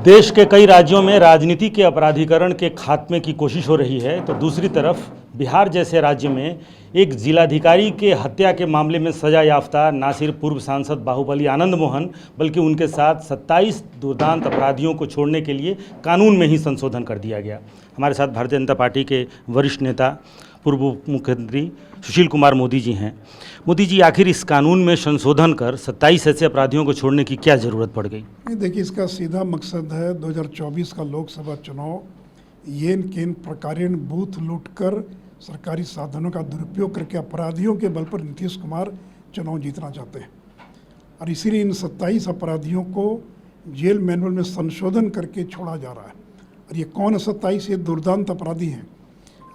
देश के कई राज्यों में राजनीति के अपराधीकरण के खात्मे की कोशिश हो रही है, तो दूसरी तरफ बिहार जैसे राज्य में एक जिलाधिकारी के हत्या के मामले में सजा याफ्ता न सिर्फ पूर्व सांसद बाहुबली आनंद मोहन बल्कि उनके साथ 27 दुर्दांत अपराधियों को छोड़ने के लिए कानून में ही संशोधन कर दिया गया। हमारे साथ भारतीय जनता पार्टी के वरिष्ठ नेता पूर्व मुख्यमंत्री सुशील कुमार मोदी जी हैं। मोदी जी, आखिर इस कानून में संशोधन कर 27 ऐसे अपराधियों को छोड़ने की क्या ज़रूरत पड़ गई? देखिए, इसका सीधा मकसद है 2024 का लोकसभा चुनाव येन केन प्रकारेण बूथ लूटकर सरकारी साधनों का दुरुपयोग करके अपराधियों के बल पर नीतीश कुमार चुनाव जीतना चाहते हैं और इसीलिए इन 27 अपराधियों को जेल मैनुअल में संशोधन करके छोड़ा जा रहा है। और ये कौन 27? ये दुर्दांत अपराधी हैं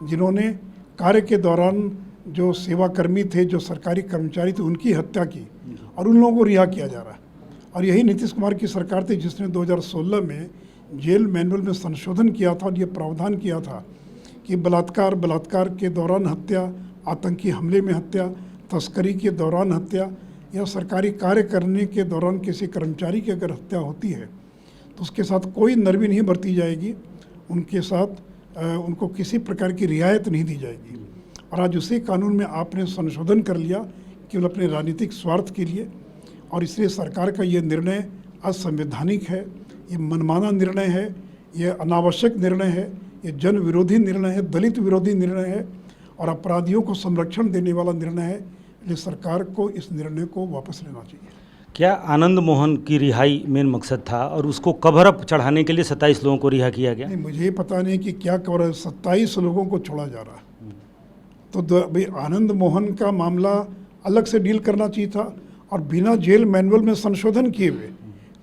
जिन्होंने कार्य के दौरान जो सेवाकर्मी थे, जो सरकारी कर्मचारी थे, उनकी हत्या की और उन लोगों को रिहा किया जा रहा है। और यही नीतीश कुमार की सरकार थी जिसने 2016 में जेल मैनुअल में संशोधन किया था और ये प्रावधान किया था कि बलात्कार के दौरान हत्या, आतंकी हमले में हत्या, तस्करी के दौरान हत्या या सरकारी कार्य करने के दौरान किसी कर्मचारी की अगर हत्या होती है तो उसके साथ कोई नरमी नहीं बरती जाएगी, उनके साथ उनको किसी प्रकार की रियायत नहीं दी जाएगी। और आज उसी कानून में आपने संशोधन कर लिया केवल अपने राजनीतिक स्वार्थ के लिए, और इसलिए सरकार का ये निर्णय असंवैधानिक है, ये मनमाना निर्णय है, ये अनावश्यक निर्णय है, ये जन विरोधी निर्णय है, दलित विरोधी निर्णय है और अपराधियों को संरक्षण देने वाला निर्णय है। इसलिए सरकार को इस निर्णय को वापस लेना चाहिए। क्या आनंद मोहन की रिहाई मेन मकसद था और उसको कवर अप चढ़ाने के लिए 27 लोगों को रिहा किया गया? नहीं, मुझे पता नहीं कि क्या कवर, 27 लोगों को छोड़ा जा रहा है। तो भाई आनंद मोहन का मामला अलग से डील करना चाहिए था और बिना जेल मैनुअल में संशोधन किए हुए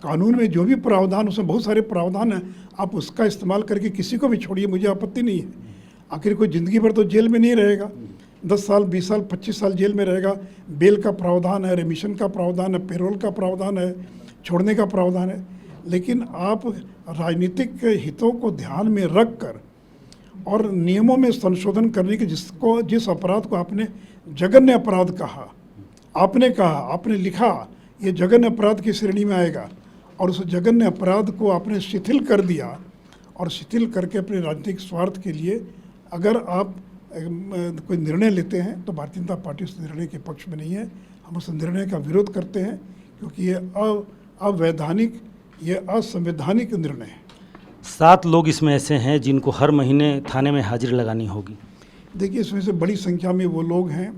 कानून में जो भी प्रावधान, उसमें बहुत सारे प्रावधान हैं, आप उसका इस्तेमाल करके किसी को भी छोड़िए, मुझे आपत्ति नहीं है। आखिर कोई ज़िंदगी भर तो जेल में नहीं रहेगा, 10 साल, 20 साल, 25 साल जेल में रहेगा। बेल का प्रावधान है, रेमिशन का प्रावधान है, पेरोल का प्रावधान है, छोड़ने का प्रावधान है। लेकिन आप राजनीतिक हितों को ध्यान में रख कर और नियमों में संशोधन करने के जिस अपराध को आपने जघन्य अपराध कहा, आपने लिखा ये जघन्य अपराध की श्रेणी में आएगा और उस जघन्य अपराध को आपने शिथिल कर दिया और शिथिल करके अपने राजनीतिक स्वार्थ के लिए अगर आप कोई निर्णय लेते हैं तो भारतीय जनता पार्टी उस निर्णय के पक्ष में नहीं है। हम उस निर्णय का विरोध करते हैं क्योंकि ये अवैधानिक, ये असंवैधानिक निर्णय है। 7 लोग इसमें ऐसे हैं जिनको हर महीने थाने में हाजिरी लगानी होगी। देखिए, इसमें से बड़ी संख्या में वो लोग हैं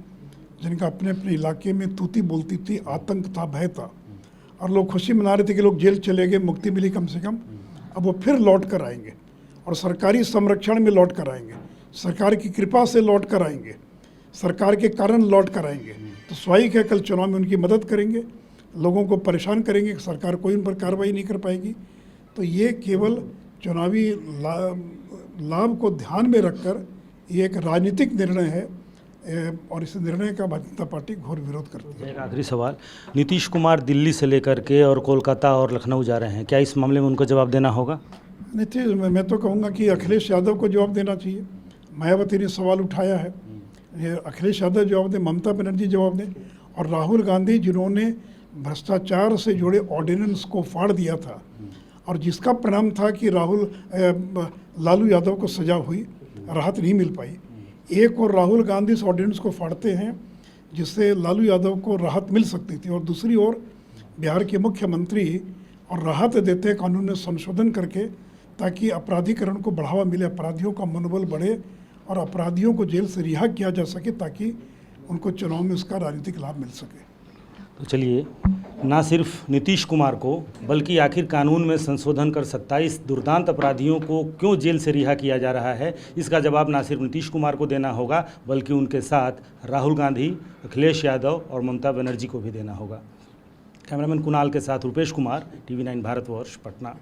जिनका अपने अपने इलाके में तूती बोलती थी, आतंक था, भय था और लोग खुशी मना रहे थे कि लोग जेल चले गए, मुक्ति मिली कम से कम। अब वो फिर लौट कर आएंगे और सरकारी संरक्षण में लौट कर आएंगे, सरकार की कृपा से लौट कर आएंगे, सरकार के कारण लौट कर आएंगे। तो स्वाभाविक है कल चुनाव में उनकी मदद करेंगे, लोगों को परेशान करेंगे, सरकार कोई उन पर कार्रवाई नहीं कर पाएगी। तो ये केवल चुनावी लाभ को ध्यान में रखकर ये एक राजनीतिक निर्णय है और इस निर्णय का भारतीय जनता पार्टी घोर विरोध करती है। एक आखिरी सवाल, नीतीश कुमार दिल्ली से लेकर के और कोलकाता और लखनऊ जा रहे हैं, क्या इस मामले में उनको जवाब देना होगा? नीतीश, मैं तो कहूँगा कि अखिलेश यादव को जवाब देना चाहिए। मायावती ने सवाल उठाया है, ये अखिलेश यादव जवाब दें, ममता बनर्जी जवाब दें और राहुल गांधी जिन्होंने भ्रष्टाचार से जुड़े ऑर्डिनेंस को फाड़ दिया था और जिसका परिणाम था कि लालू यादव को सजा हुई, राहत नहीं मिल पाई। एक और राहुल गांधी इस ऑर्डिनेंस को फाड़ते हैं जिससे लालू यादव को राहत मिल सकती थी और दूसरी ओर बिहार के मुख्यमंत्री और राहत देते हैं कानून में संशोधन करके ताकि अपराधीकरण को बढ़ावा मिले, अपराधियों का मनोबल बढ़े और अपराधियों को जेल से रिहा किया जा सके ताकि उनको चुनाव में उसका राजनीतिक लाभ मिल सके। तो चलिए, ना सिर्फ नीतीश कुमार को बल्कि आखिर कानून में संशोधन कर 27 दुर्दांत अपराधियों को क्यों जेल से रिहा किया जा रहा है, इसका जवाब ना सिर्फ नीतीश कुमार को देना होगा बल्कि उनके साथ राहुल गांधी, अखिलेश यादव और ममता बनर्जी को भी देना होगा। कैमरामैन कुणाल के साथ रुपेश कुमार, TV9 भारतवर्ष, पटना।